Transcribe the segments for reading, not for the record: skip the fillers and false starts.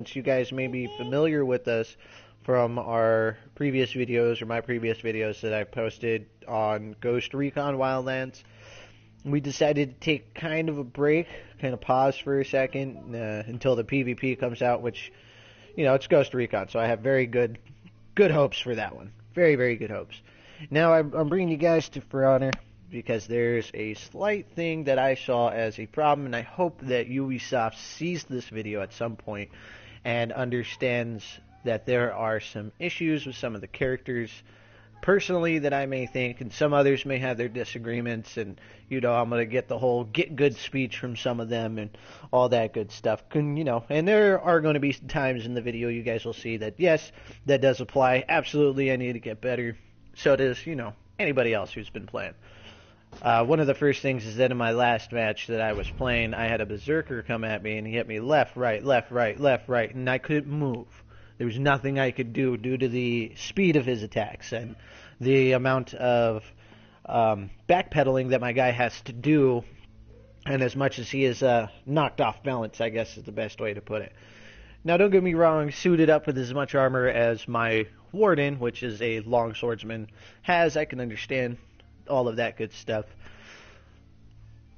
You guys may be familiar with us from our previous videos or my previous videos that I posted on Ghost Recon Wildlands. We decided to take kind of a break, kind of pause for a second until the PvP comes out, which, you know, it's Ghost Recon, so I have very good hopes for that one. Very, very good hopes. Now I'm bringing you guys to For Honor because there's a slight thing that I saw as a problem, and I hope that Ubisoft sees this video at some point and understands that there are some issues with some of the characters personally that I may think, and some others may have their disagreements, and, you know, I'm going to get the whole get good speech from some of them and all that good stuff. You know, and there are going to be times in the video you guys will see that, yes, that does apply. Absolutely, I need to get better. So does, you know, anybody else who's been playing. One of the first things is that in my last match that I was playing, I had a berserker come at me, and he hit me left, right, left, right, left, right, and I couldn't move. There was nothing I could do due to the speed of his attacks and the amount of backpedaling that my guy has to do, and as much as he is knocked off balance, I guess is the best way to put it. Now, don't get me wrong, suited up with as much armor as my warden, which is a long swordsman, has, I can understand all of that good stuff.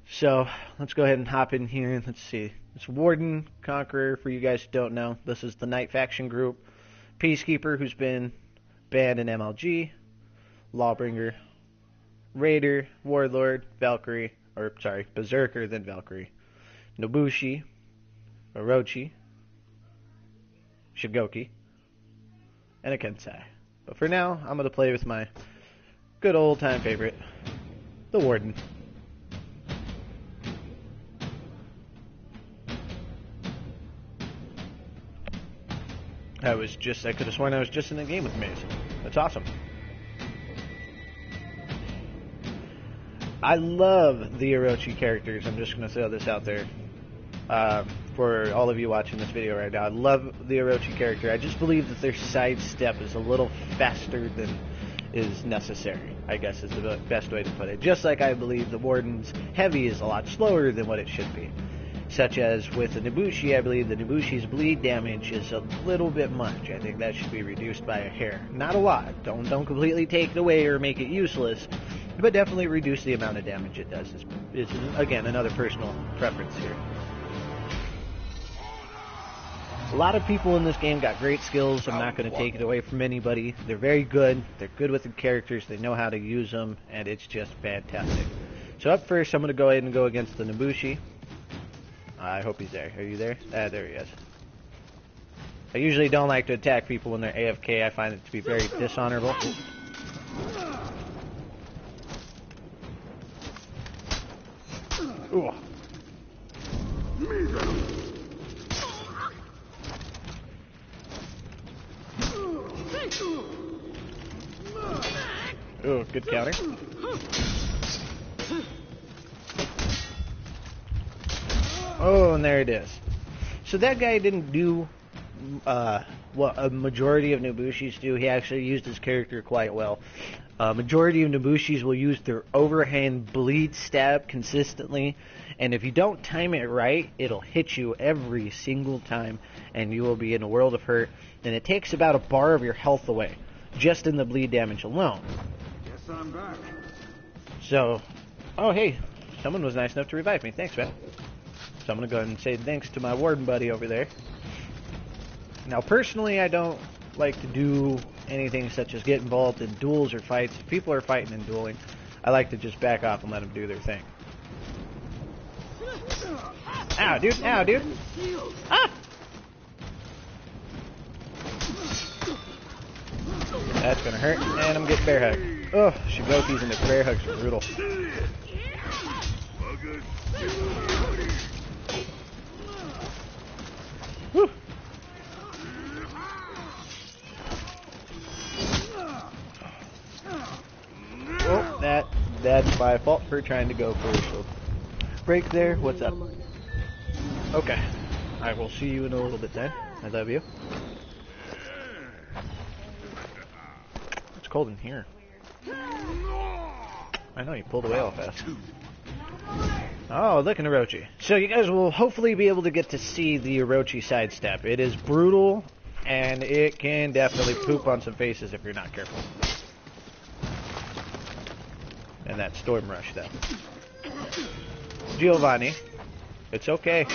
So let's go ahead and hop in here and let's see. It's Warden, Conqueror, for you guys who don't know. This is the Night Faction group. Peacekeeper, who's been banned in MLG. Lawbringer. Raider, Warlord, Valkyrie, or sorry, Berserker, then Valkyrie. Nobushi, Orochi, Shigoki, and a Kensai. But for now, I'm going to play with my good old time favorite, the Warden. I could have sworn I was just in the game with Maze. That's awesome. I love the Orochi characters. I'm just going to throw this out there for all of you watching this video right now. I love the Orochi character. I just believe that their sidestep is a little faster than is necessary, I guess is the best way to put it. Just like I believe the Warden's heavy is a lot slower than what it should be. Such as with the Nobushi, I believe the Nobushi's bleed damage is a little bit much. I think that should be reduced by a hair. Not a lot. Don't completely take it away or make it useless, but definitely reduce the amount of damage it does. Is again, another personal preference here. A lot of people in this game got great skills. I'm not going to take it away from anybody. They're very good. They're good with the characters. They know how to use them, and it's just fantastic. So up first, I'm going to go ahead and go against the Nobushi. I hope he's there. Are you there? There he is. I usually don't like to attack people when they're AFK. I find it to be very dishonorable. Ooh. Ooh, good counter. Oh, and there it is. So that guy didn't do what a majority of Nobushis do. He actually used his character quite well. Majority of Nobushis will use their overhand bleed stab consistently, and if you don't time it right, it'll hit you every single time, and you will be in a world of hurt. And it takes about a bar of your health away, just in the bleed damage alone. Guess I'm back. So, oh hey, someone was nice enough to revive me. Thanks, man. So I'm going to go ahead and say thanks to my Warden buddy over there. Now, personally, I don't like to do anything such as get involved in duels or fights. If people are fighting and dueling, I like to just back off and let them do their thing. Ow, dude. Ow, dude. Ah! That's going to hurt. And I'm getting bear hugged. Oh, Shigoki's and the bear hugs are brutal. Whew. Oh, that's my fault for trying to go for a break there. What's up? Okay. I will see you in a little bit then. I love you. It's cold in here. I know, you pulled away all fast. Oh, look, an Orochi. So you guys will hopefully be able to get to see the Orochi sidestep. It is brutal, and it can definitely poop on some faces if you're not careful. And that Storm Rush, though. Giovanni, it's okay.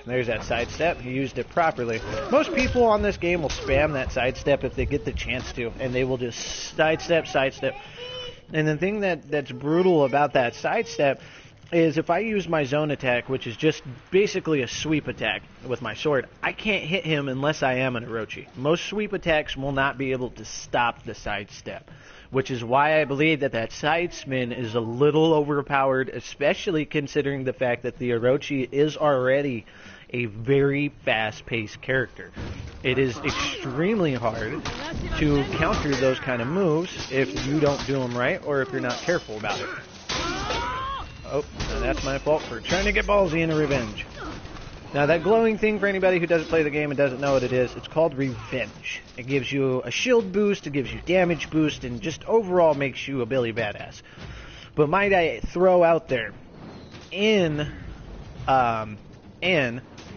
There's that sidestep. He used it properly. Most people on this game will spam that sidestep if they get the chance to, and they will just sidestep. And the thing that's brutal about that sidestep is if I use my zone attack, which is just basically a sweep attack with my sword, I can't hit him unless I am an Orochi. Most sweep attacks will not be able to stop the sidestep, which is why I believe that side spin is a little overpowered, especially considering the fact that the Orochi is already a very fast-paced character. It is extremely hard to counter those kind of moves if you don't do them right or if you're not careful about it. Oh, that's my fault for trying to get ballsy into revenge. Now, that glowing thing, for anybody who doesn't play the game and doesn't know what it is, it's called revenge. It gives you a shield boost, it gives you damage boost, and just overall makes you a Billy Badass. But might I throw out there, in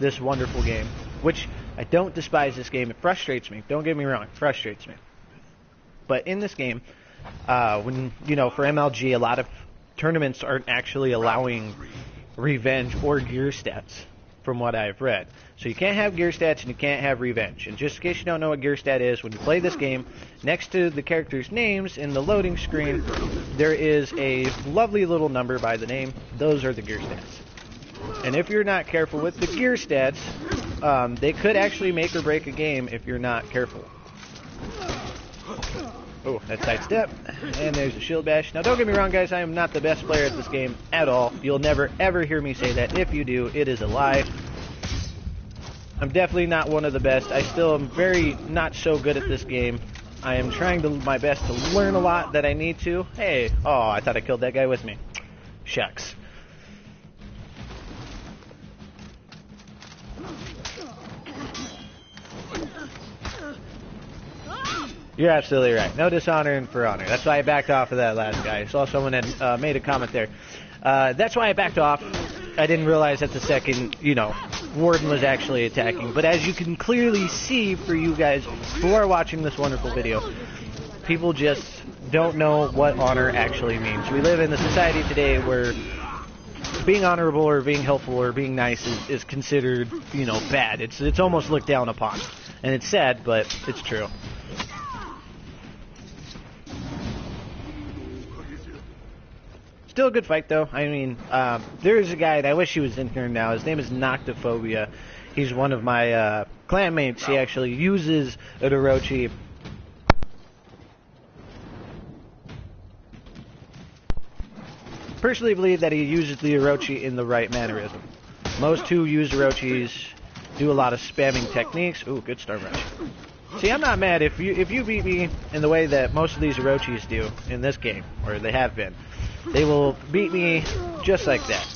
this wonderful game, which I don't despise this game, it frustrates me, don't get me wrong, it frustrates me. But in this game, when, for MLG, a lot of tournaments aren't actually allowing revenge or gear stats, from what I've read. So you can't have gear stats and you can't have revenge. And just in case you don't know what gear stat is, when you play this game, next to the characters' names in the loading screen, there is a lovely little number by the name. Those are the gear stats. And if you're not careful with the gear stats, they could actually make or break a game if you're not careful. Oh, that's sidestep. And there's a shield bash. Now, don't get me wrong, guys. I am not the best player at this game at all. You'll never, ever hear me say that. If you do, it is a lie. I'm definitely not one of the best. I still am very not so good at this game. I am trying my best to learn a lot that I need to. Hey, oh, I thought I killed that guy with me. Shucks. You're absolutely right. No dishonor and for honor. That's why I backed off of that last guy. I saw someone had made a comment there. That's why I backed off. I didn't realize that the second, Warden was actually attacking. But as you can clearly see for you guys who are watching this wonderful video, people just don't know what honor actually means. We live in a society today where being honorable or being helpful or being nice is considered, bad. It's almost looked down upon. And it's sad, but it's true. Still a good fight, though. I mean, there is a guy, and I wish he was in here now. His name is Noctophobia. He's one of my clanmates. He actually uses an Orochi. Personally believe that he uses the Orochi in the right mannerism. Most who use Orochis do a lot of spamming techniques. Ooh, good Storm Rush. See, I'm not mad if you beat me in the way that most of these Orochis do in this game, or they have been. They will beat me just like that.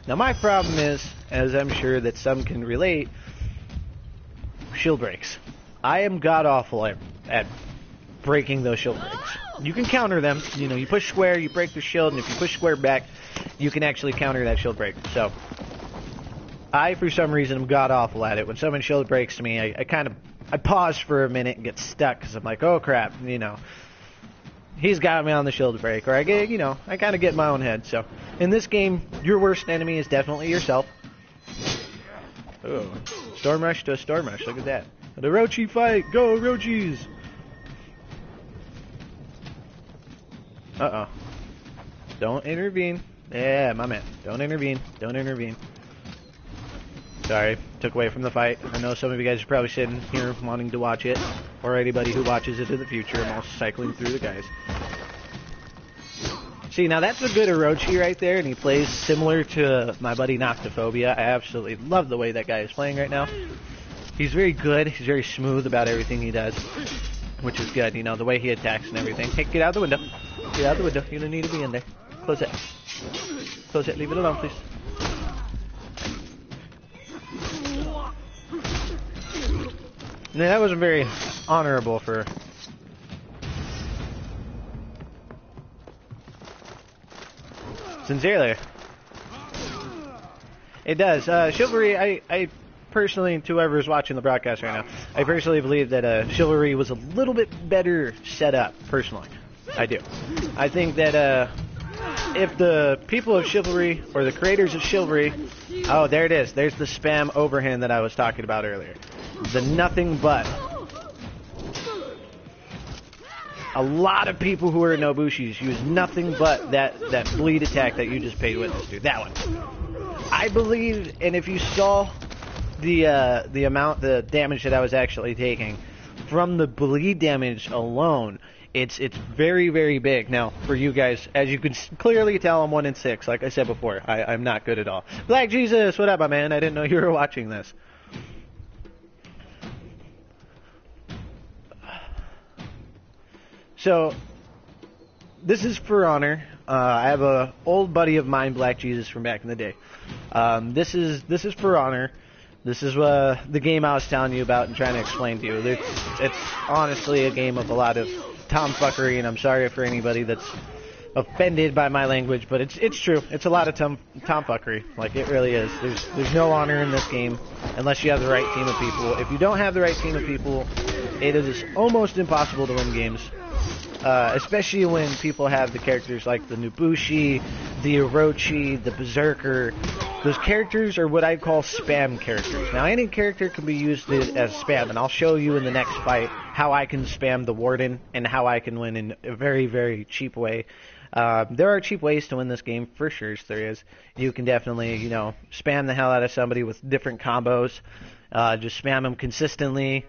Now, my problem is, as I'm sure that some can relate, shield breaks. I am god-awful at breaking those shield breaks. You can counter them. You push square, you break the shield, and if you push square back, you can actually counter that shield break. So, I, for some reason, am god-awful at it. When someone shield breaks to me, I pause for a minute and get stuck, because I'm like, oh crap, he's got me on the shield break, or I get, I kind of get in my own head. So, in this game, your worst enemy is definitely yourself. Oh, Storm Rush to a Storm Rush, look at that. The Orochi fight, go Orochis! Uh-oh. Don't intervene. Yeah, my man. Don't intervene. Don't intervene. Sorry, took away from the fight. I know some of you guys are probably sitting here wanting to watch it, or anybody who watches it in the future. I'm also cycling through the guys. See, now that's a good Orochi right there, and he plays similar to my buddy Noctophobia. I absolutely love the way that guy is playing right now. He's very good. He's very smooth about everything he does, which is good. The way he attacks and everything. Hey, get out of the window. Get out of the window. You don't need to be in there. Close it. Close it. Leave it alone, please. No, that wasn't very honorable for... Sincerely. It does. Chivalry, I personally, to whoever is watching the broadcast right now, I personally believe that Chivalry was a little bit better set up, personally. I do. I think that if the people of Chivalry, or the creators of Chivalry, oh, there it is. There's the spam overhand that I was talking about earlier. The nothing but. A lot of people who are Nobushis use nothing but that bleed attack that you just paid witness to. That one. I believe, and if you saw the damage that I was actually taking from the bleed damage alone, it's very, very big. Now, for you guys, as you can clearly tell, I'm 1 in 6. Like I said before, I'm not good at all. Black Jesus, what up, my man? I didn't know you were watching this. So, this is For Honor. I have a old buddy of mine, Black Jesus, from back in the day. This is For Honor. This is the game I was telling you about and trying to explain to you. It's honestly a game of a lot of tomfuckery, and I'm sorry for anybody that's offended by my language, but it's true. It's a lot of tomfuckery. Like, it really is. There's no honor in this game unless you have the right team of people. If you don't have the right team of people, it is almost impossible to win games. Especially when people have the characters like the Nobushi, the Orochi, the Berserker. Those characters are what I call spam characters. Now, any character can be used as spam, and I'll show you in the next fight how I can spam the Warden and how I can win in a very, very cheap way. There are cheap ways to win this game, for sure, there is. You can definitely, spam the hell out of somebody with different combos. Just spam them consistently.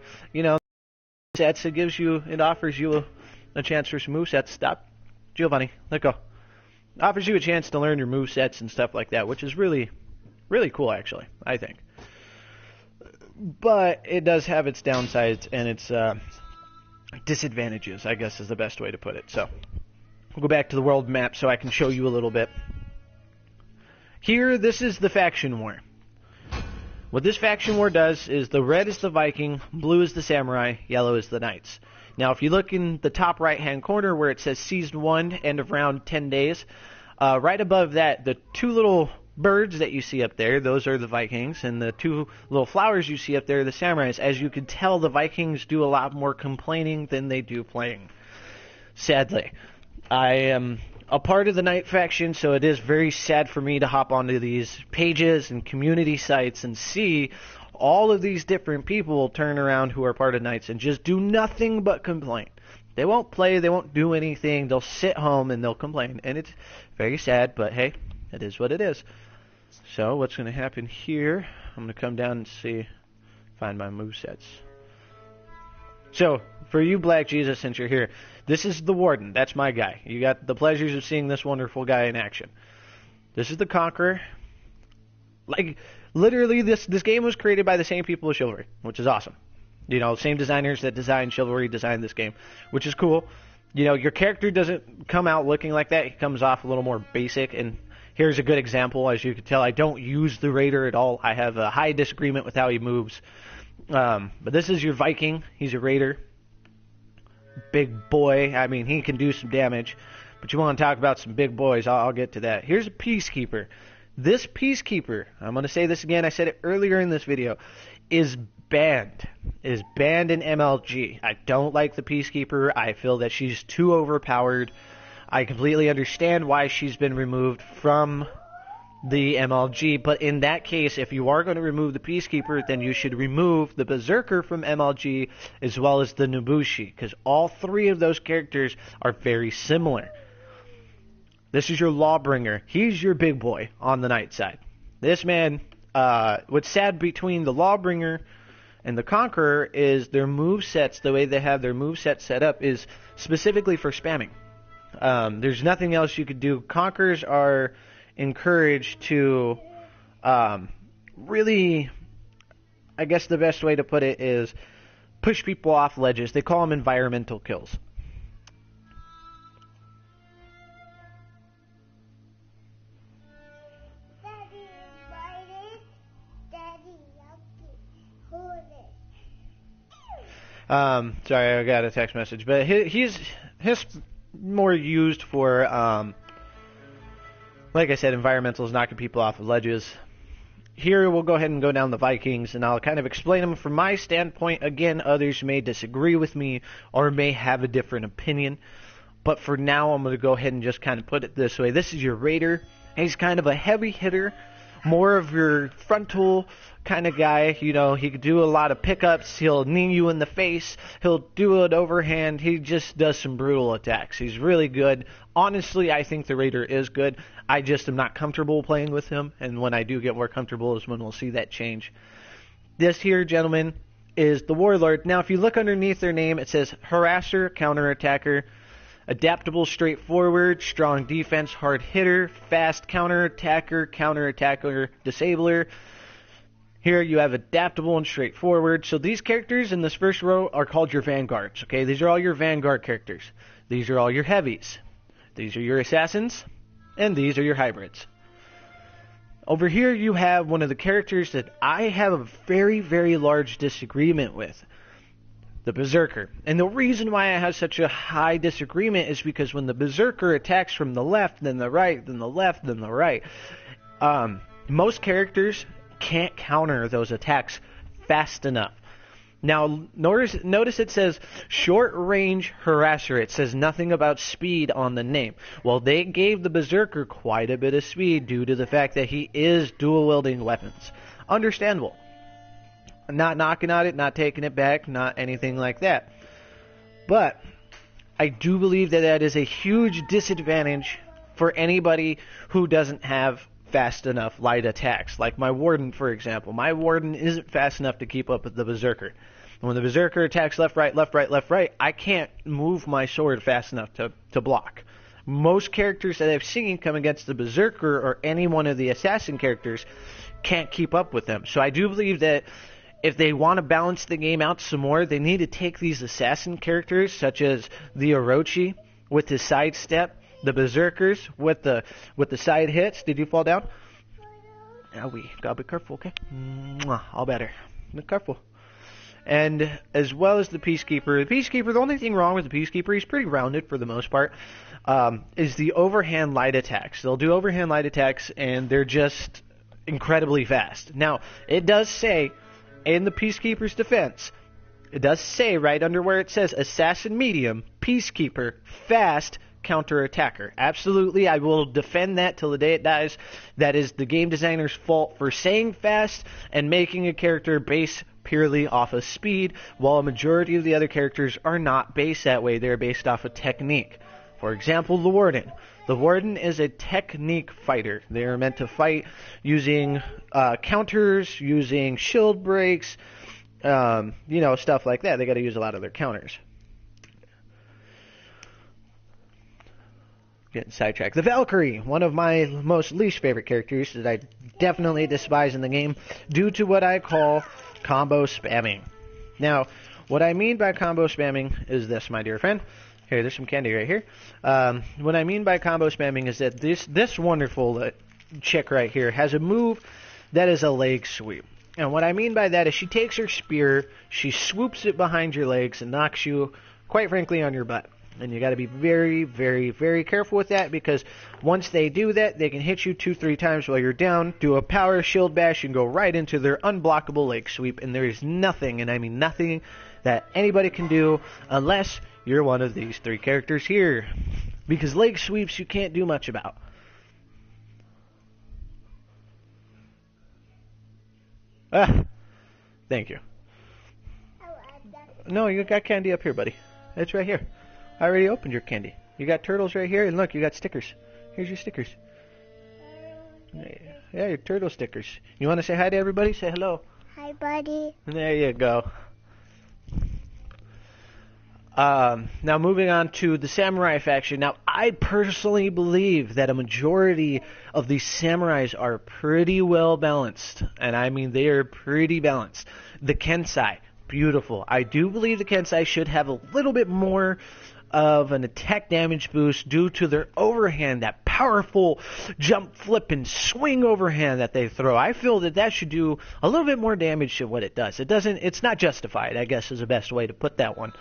Sets, it offers you a chance for some movesets. Stop. Giovanni, let go. Offers you a chance to learn your movesets and stuff like that, which is really, really cool, actually, I think. But it does have its downsides and its disadvantages, I guess is the best way to put it. So, we'll go back to the world map so I can show you a little bit. Here, this is the faction war. What this faction war does is the red is the Viking, blue is the samurai, yellow is the knights. Now, if you look in the top right-hand corner where it says Season 1, end of round 10 days, right above that, the two little birds that you see up there, those are the Vikings, and the two little flowers you see up there are the samurais. As you can tell, the Vikings do a lot more complaining than they do playing. Sadly. I am a part of the Knight faction, so it is very sad for me to hop onto these pages and community sites and see all of these different people turn around who are part of Knights and just do nothing but complain. They won't play, they won't do anything, they'll sit home and they'll complain. And it's very sad, but hey, it is what it is. So, what's going to happen here, I'm going to come down and find my movesets. So, for you, Black Jesus, since you're here, this is the Warden. That's my guy. You got the pleasures of seeing this wonderful guy in action. This is the Conqueror. Like, literally, this game was created by the same people as Chivalry, which is awesome. Same designers that designed Chivalry designed this game, which is cool. Your character doesn't come out looking like that. He comes off a little more basic, and here's a good example. As you can tell, I don't use the Raider at all. I have a high disagreement with how he moves. But this is your Viking. He's a Raider. Big boy. I mean, he can do some damage. But you want to talk about some big boys, I'll get to that. Here's a Peacekeeper. This Peacekeeper, I'm going to say this again, I said it earlier in this video, is banned. Is banned in MLG. I don't like the Peacekeeper. I feel that she's too overpowered. I completely understand why she's been removed from the MLG, but in that case, if you are going to remove the Peacekeeper, then you should remove the Berserker from MLG as well as the Nobushi, because all three of those characters are very similar. This is your Lawbringer. He's your big boy on the Knight side. This man, what's sad between the Lawbringer and the Conqueror is their movesets, the way they have their moveset set up is specifically for spamming. There's nothing else you could do. Conquerors are encouraged to really, I guess the best way to put it is push people off ledges. They call them environmental kills. Sorry, I got a text message, but he's more used for Like I said, environmental is knocking people off of ledges. Here we'll go ahead and go down the Vikings, and I'll kind of explain them from my standpoint. Again, others may disagree with me or may have a different opinion. But for now, I'm going to go ahead and just kind of put it this way. This is your Raider. He's kind of a heavy hitter, more of your frontal kind of guy. You know, he could do a lot of pickups. He'll knee you in the face. He'll do an overhand. He just does some brutal attacks. He's really good. Honestly, I think the Raider is good. I just am not comfortable playing with him, and when I do get more comfortable is when we'll see that change. This here, gentlemen, is the Warlord. Now, if you look underneath their name, it says Harasser, Counterattacker, Adaptable, Straightforward, Strong Defense, Hard Hitter, Fast Counterattacker, Counterattacker, Disabler. Here you have Adaptable and Straightforward. So these characters in this first row are called your Vanguards, okay? These are all your Vanguard characters. These are all your Heavies. These are your Assassins. And these are your Hybrids. Over here you have one of the characters that I have a very, very large disagreement with. The Berserker. And the reason why I have such a high disagreement is because when the Berserker attacks from the left, then the right, then the left, then the right, most characters can't counter those attacks fast enough. Now, notice it says short-range harasser. It says nothing about speed on the name. Well, they gave the Berserker quite a bit of speed due to the fact that he is dual-wielding weapons. Understandable. Not knocking on it, not taking it back, not anything like that. But I do believe that that is a huge disadvantage for anybody who doesn't have fast enough light attacks. Like my Warden, for example. My Warden isn't fast enough to keep up with the Berserker. When the Berserker attacks left, right, left, right, left, right, I can't move my sword fast enough to block. Most characters that I've seen come against the Berserker or any one of the Assassin characters can't keep up with them. So I do believe that if they want to balance the game out some more, they need to take these Assassin characters, such as the Orochi with his sidestep, the Berserkers with the side hits. Did you fall down? Yeah, we gotta be careful, okay? All better. Be careful. And as well as the Peacekeeper. The Peacekeeper, the only thing wrong with the Peacekeeper, he's pretty rounded for the most part, is the overhand light attacks. They'll do overhand light attacks, and they're just incredibly fast. Now, it does say, in the Peacekeeper's defense, it does say right under where it says Assassin Medium, Peacekeeper, Fast, Counterattacker. Absolutely, I will defend that till the day it dies. That is the game designer's fault for saying fast and making a character base purely off of speed, while a majority of the other characters are not based that way. They're based off of technique. For example, the Warden. The Warden is a technique fighter. They are meant to fight using counters, using shield breaks, stuff like that. They got to use a lot of their counters. Getting sidetracked. The Valkyrie, one of my most least favorite characters that I definitely despise in the game due to what I call combo spamming. Now, what I mean by combo spamming is this, my dear friend. Here, there's some candy right here. What I mean by combo spamming is that this wonderful chick right here has a move that is a leg sweep. And what I mean by that is she takes her spear, she swoops it behind your legs and knocks you, quite frankly, on your butt. And you got to be very, very, very careful with that, because once they do that, they can hit you 2-3 times while you're down, do a power shield bash, and go right into their unblockable leg sweep. And there is nothing, and I mean nothing, that anybody can do unless you're one of these 3 characters here. Because leg sweeps you can't do much about. Thank you. No, you got candy up here, buddy. It's right here. I already opened your candy. You got turtles right here, and look, you got stickers. Here's your stickers. Yeah, your turtle stickers. You want to say hi to everybody? Say hello. Hi, buddy. There you go. Now moving on to the samurai faction. Now, I personally believe that a majority of these samurais are pretty well balanced. And I mean, they are pretty balanced. The Kensai, beautiful. I do believe the Kensai should have a little bit more of an attack damage boost due to their overhand, that powerful jump, flip, and swing overhand that they throw. I feel that should do a little bit more damage than what it does. It's not justified, I guess is the best way to put that one.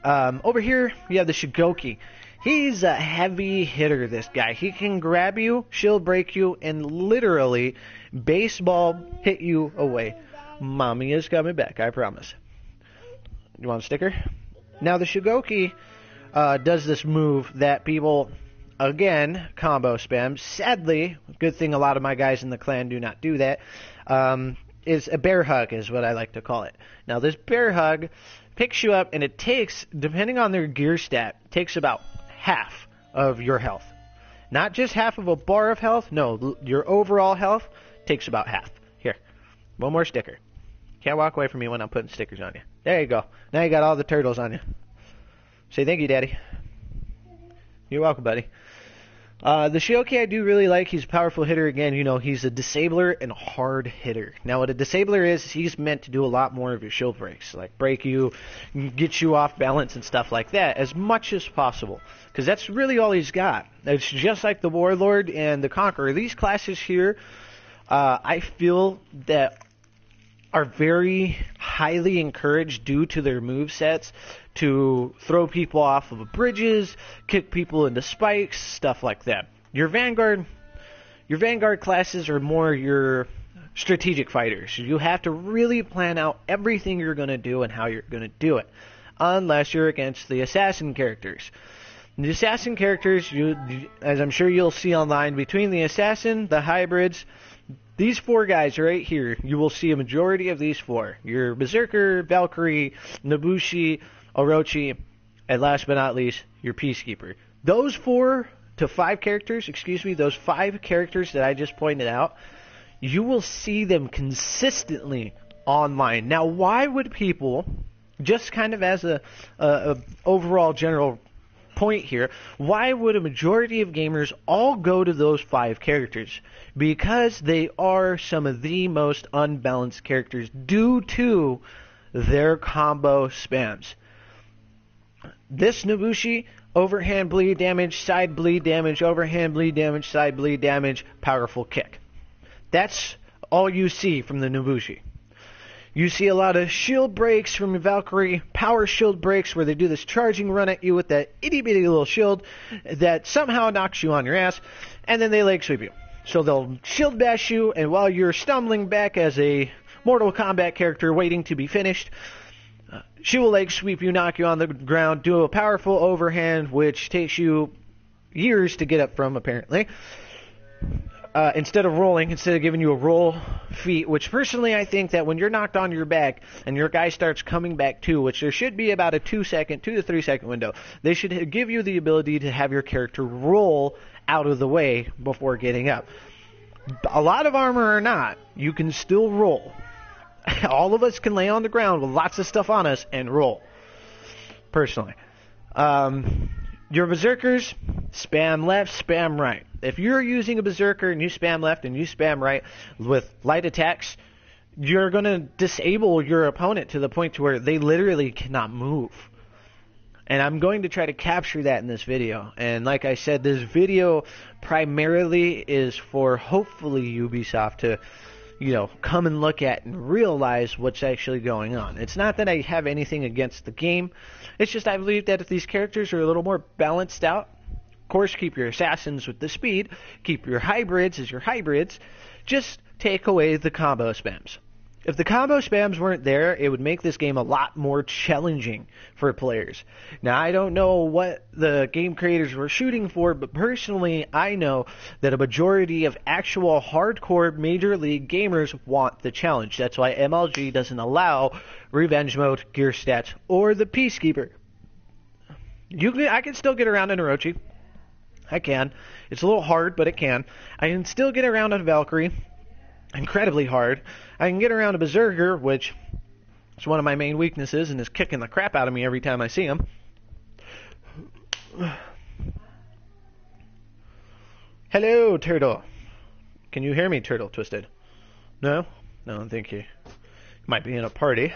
Over here, you have the Shigoki. He's a heavy hitter, this guy. He can grab you, shield break you, and literally baseball hit you away. Mommy is coming back, I promise. You want a sticker? Now, the Shigoki does this move that people, again, combo spam. Sadly, good thing a lot of my guys in the clan do not do that, is a bear hug, is what I like to call it. Now, this bear hug picks you up, and it takes, depending on their gear stat, takes about half of your health. Not just half of a bar of health, no, your overall health takes about half. Here, one more sticker. Can't walk away from me when I'm putting stickers on you. There you go. Now you got all the turtles on you. Say thank you, Daddy. You're welcome, buddy. The Shigoki I do really like. He's a powerful hitter. Again, you know, he's a disabler and a hard hitter. Now, what a disabler is, he's meant to do a lot more of your shield breaks, like break you, get you off balance and stuff like that, as much as possible, because that's really all he's got. It's just like the Warlord and the Conqueror. These classes here, I feel that are very highly encouraged due to their movesets to throw people off of bridges, kick people into spikes, stuff like that. Your Vanguard classes are more your strategic fighters. You have to really plan out everything you're going to do and how you're going to do it, unless you're against the assassin characters. The assassin characters, as I'm sure you'll see online, between the assassin, the hybrids, these four guys right here, you will see a majority of these four. Your Berserker, Valkyrie, Nobushi, Orochi, and last but not least, your Peacekeeper. Those 4 to 5 characters, those 5 characters that I just pointed out, you will see them consistently online. Now, why would people, just kind of as a overall general point here, why would a majority of gamers all go to those 5 characters? Because they are some of the most unbalanced characters due to their combo spams. This Nobushi, overhand bleed damage, side bleed damage, overhand bleed damage, side bleed damage, powerful kick. That's all you see from the Nobushi. You see a lot of shield breaks from Valkyrie, power shield breaks where they do this charging run at you with that itty-bitty little shield that somehow knocks you on your ass, and then they leg sweep you. So they'll shield bash you, and while you're stumbling back as a Mortal Kombat character waiting to be finished, she will leg sweep you, knock you on the ground, do a powerful overhand, which takes you years to get up from, apparently. Instead of giving you a roll feat, which personally I think that when you're knocked on your back and your guy starts coming back too, which there should be about a 2 to 3 second window, they should give you the ability to have your character roll out of the way before getting up. A lot of armor or not, you can still roll. All of us can lay on the ground with lots of stuff on us and roll. Personally. Your Berserkers, spam left, spam right. If you're using a Berserker and you spam left and you spam right with light attacks, you're going to disable your opponent to the point to where they literally cannot move. And I'm going to try to capture that in this video. And like I said, this video primarily is for hopefully Ubisoft to, come and look at and realize what's actually going on. It's not that I have anything against the game. It's just I believe that if these characters are a little more balanced out, of course, keep your assassins with the speed, keep your hybrids as your hybrids, just take away the combo spams. If the combo spams weren't there, it would make this game a lot more challenging for players. Now, I don't know what the game creators were shooting for, but personally, I know that a majority of actual hardcore Major League gamers want the challenge. That's why MLG doesn't allow Revenge Mode, Gear Stats, or the Peacekeeper. I can still get around in Orochi. I can. It's a little hard, but it can. I can still get around on Valkyrie. Incredibly hard. I can get around a Berserker, which is one of my main weaknesses and is kicking the crap out of me every time I see him. Hello, Turtle. Can you hear me, Turtle Twisted? No? No, thank you. Might be in a party.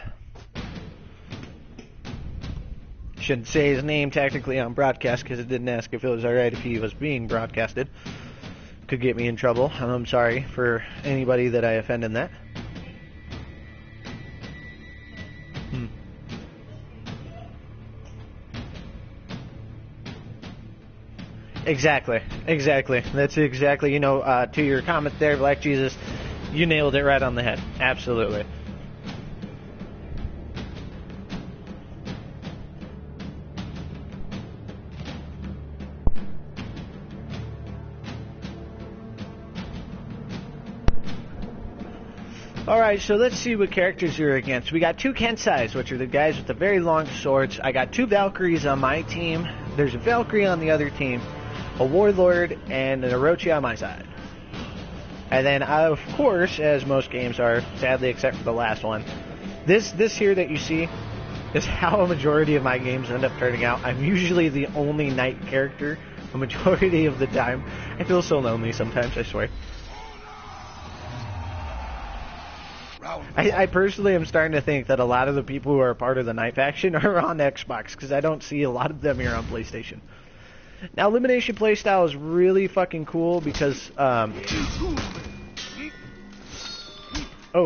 Shouldn't say his name technically on broadcast because it didn't ask if it was alright if he was being broadcasted. Could get me in trouble. I'm sorry for anybody that I offend in that. Exactly. That's exactly, you know, to your comment there, Black Jesus, you nailed it right on the head. Absolutely. Alright, so let's see what characters you're against. We got two Kensais, which are the guys with the very long swords. I got two Valkyries on my team. There's a Valkyrie on the other team, a Warlord, and an Orochi on my side. And then, of course, as most games are, sadly except for the last one, this here that you see is how a majority of my games end up turning out. I'm usually the only knight character a majority of the time. I feel so lonely sometimes, I swear. I personally am starting to think that a lot of the people who are part of the Knight faction are on Xbox, because I don't see a lot of them here on PlayStation. Now, elimination playstyle is really fucking cool because, oh,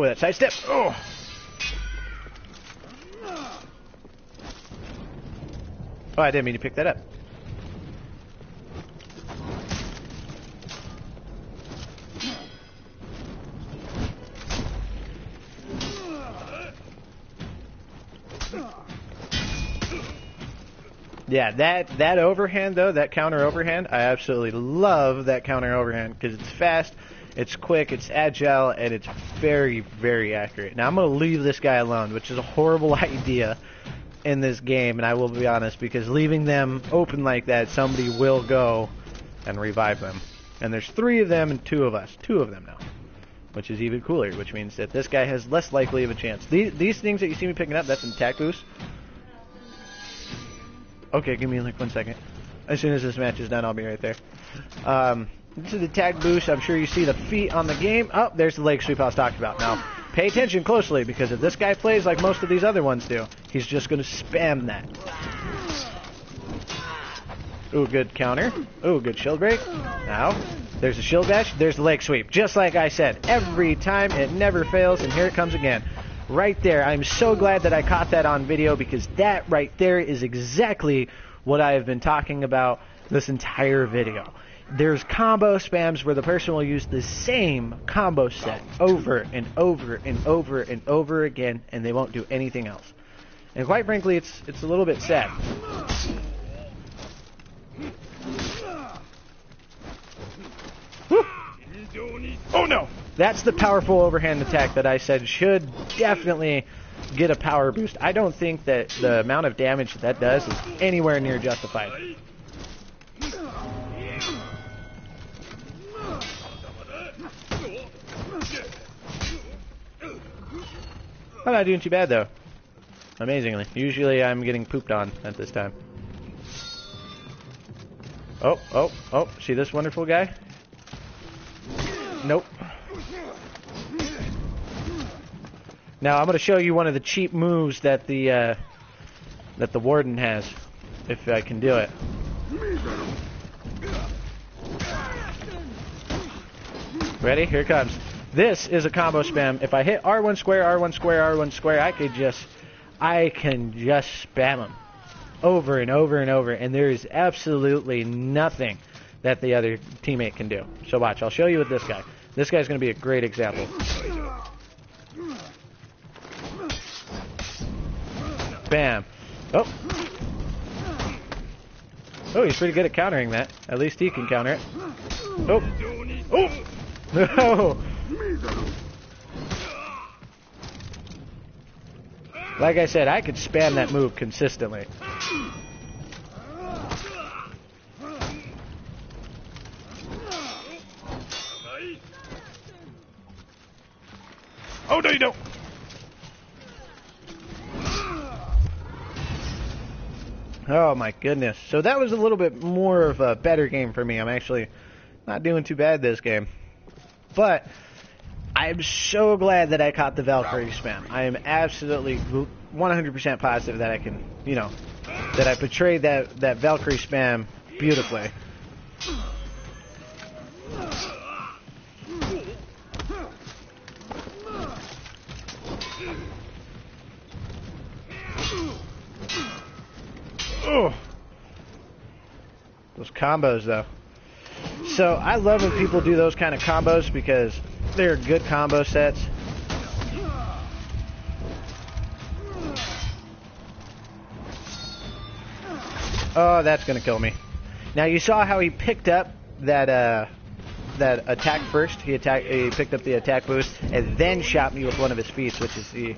that sidestep! Oh! Oh, I didn't mean to pick that up. Yeah, that overhand, though, that counter overhand, I absolutely love that counter overhand because it's fast, it's quick, it's agile, and it's very, very accurate. Now, I'm going to leave this guy alone, which is a horrible idea in this game, and I will be honest, because leaving them open like that, somebody will go and revive them. And there's 3 of them and 2 of us. 2 of them now, which is even cooler, which means that this guy has less likely of a chance. These things that you see me picking up, that's an attack boost. Okay, give me like 1 second. As soon as this match is done, I'll be right there. This is the attack boost. I'm sure you see the feet on the game. Oh, there's the leg sweep I was talking about. Now, pay attention closely, because if this guy plays like most of these other ones do, he's just going to spam that. Ooh, good counter. Ooh, good shield break. Now, there's a shield bash. There's the leg sweep. Just like I said, every time, it never fails, and here it comes again. Right there. I'm so glad that I caught that on video, because that right there is exactly what I have been talking about this entire video. There's combo spams where the person will use the same combo set over and over and over and over again, and they won't do anything else. And quite frankly, it's a little bit sad. Woo! Oh no! That's the powerful overhand attack that I said should definitely get a power boost. I don't think that the amount of damage that does is anywhere near justified. I'm not doing too bad though. Amazingly. Usually I'm getting pooped on at this time. Oh. See this wonderful guy? Nope. Now I'm going to show you one of the cheap moves that the warden has, if I can do it. Ready? Here it comes. This is a combo spam. If I hit R1 square, R1 square, R1 square, I can just spam them over and over and over, and there is absolutely nothing that the other teammate can do. So watch, I'll show you with this guy. This guy's going to be a great example. Bam. Oh, he's pretty good at countering that. At least he can counter it. Oh! No! Like I said, I could spam that move consistently. Oh, no, you don't! Oh my goodness. So that was a little bit more of a better game for me. I'm actually not doing too bad this game. But I'm so glad that I caught the Valkyrie spam. I am absolutely 100% positive that I can, that I portrayed that Valkyrie spam beautifully. Oh, those those combos, though. So I love when people do those kind of combos because they're good combo sets. Oh, that's gonna kill me. Now you saw how he picked up that attack first. He picked up the attack boost and then shot me with one of his feats, which is the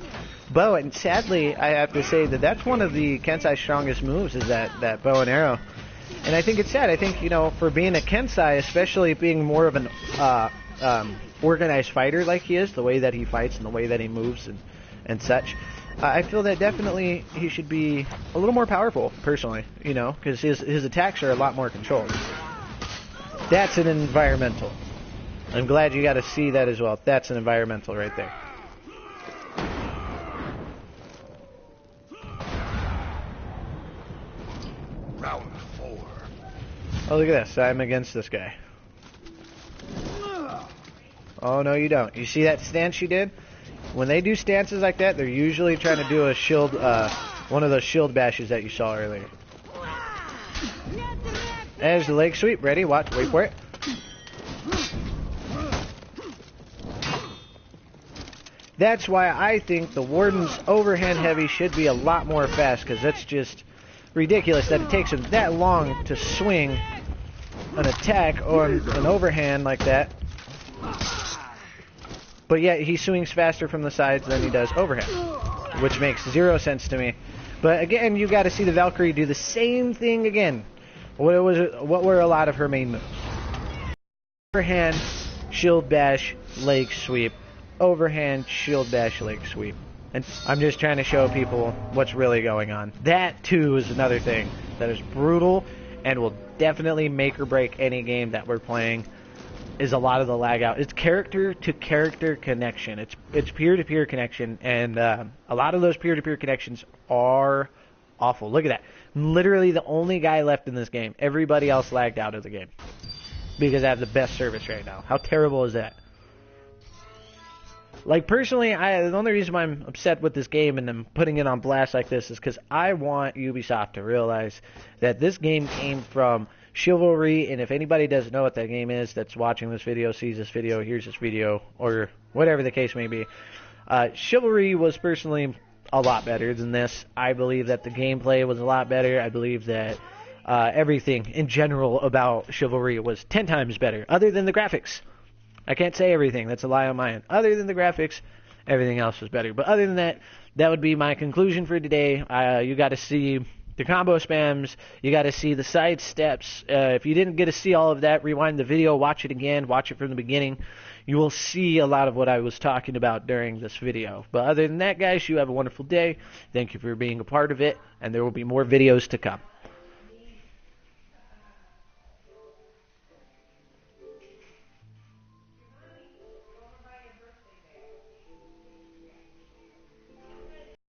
bow. And sadly, I have to say that that's one of the Kensai's strongest moves, is that bow and arrow. And I think it's sad. I think, you know, for being a Kensai, especially being more of an organized fighter like he is, the way that he fights and the way that he moves and such, I feel that definitely he should be a little more powerful, personally, you know, because his attacks are a lot more controlled. That's an environmental. I'm glad you got to see that as well. That's an environmental right there. Round 4. Oh, look at this. I'm against this guy. Oh, no, you don't. You see that stance she did? When they do stances like that, they're usually trying to do a shield, one of those shield bashes that you saw earlier. There's the leg sweep. Ready? Watch. Wait for it. That's why I think the Warden's overhand heavy should be a lot more fast, because that's just ridiculous that it takes him that long to swing an attack or an overhand like that. But yet he swings faster from the sides than he does overhand, which makes zero sense to me. But again, you got to see the Valkyrie do the same thing again. What were a lot of her main moves? Overhand, shield bash, leg sweep. Overhand, shield bash, leg sweep. And I'm just trying to show people what's really going on. That too is another thing that is brutal and will definitely make or break any game that we're playing. Is a lot of the lag out. It's character to character connection. It's peer-to-peer connection, and a lot of those peer-to-peer connections are awful. Look at that. I'm literally the only guy left in this game. Everybody else lagged out of the game because I have the best service right now. How terrible is that? Like, personally, the only reason why I'm upset with this game and I'm putting it on blast like this is because I want Ubisoft to realize that this game came from Chivalry, and if anybody doesn't know what that game is that's watching this video, sees this video, hears this video, or whatever the case may be, Chivalry was personally a lot better than this. I believe that the gameplay was a lot better. I believe that everything in general about Chivalry was 10 times better, other than the graphics. I can't say everything. That's a lie on my end. Other than the graphics, everything else was better. But other than that, that would be my conclusion for today. You got to see the combo spams. You got to see the side steps. If you didn't get to see all of that, rewind the video, watch it again, watch it from the beginning. You will see a lot of what I was talking about during this video. But other than that, guys, you have a wonderful day. Thank you for being a part of it, and there will be more videos to come.